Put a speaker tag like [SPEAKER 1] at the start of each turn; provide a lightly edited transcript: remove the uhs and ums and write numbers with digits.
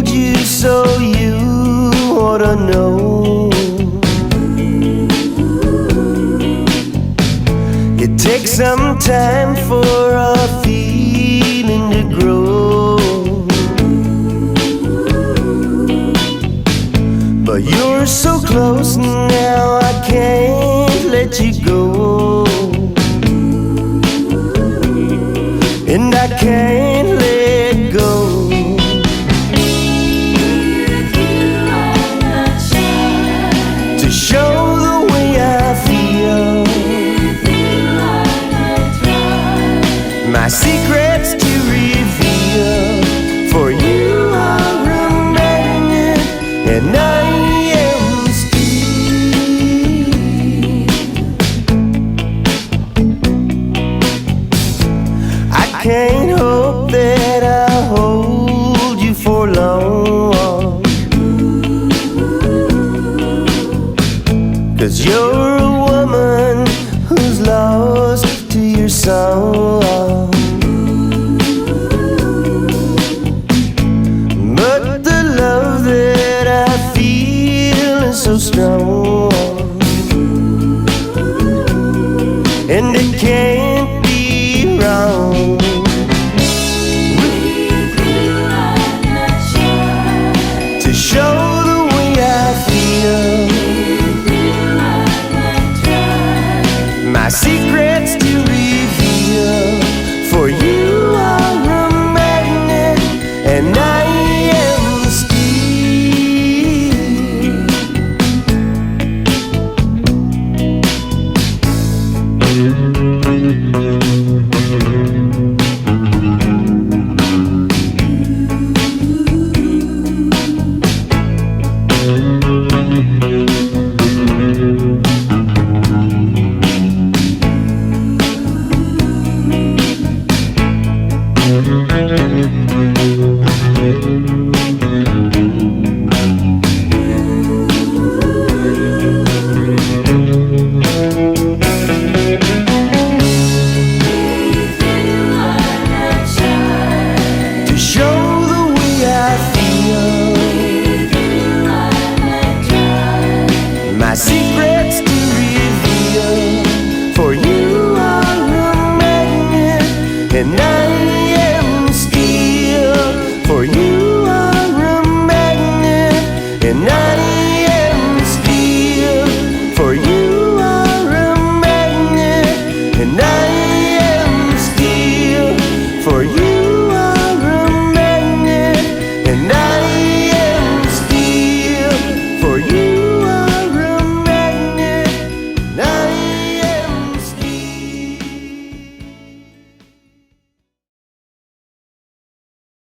[SPEAKER 1] told you so, you ought to know. It takes some time for a feeling to grow, but you're so close now, I can't let you go. And I can't let go. To show the way I feel, my secrets to reveal. For you are a magnet, and I am steel. I can't hope that I'll hold you for long, 'cause you're a woman who's lost to your song. But the love that I feel is so strong, and it can't be wrong. To show the way I feel, my secrets to reveal. For you are a magnet, and I am steel. To show the way I feel, my secret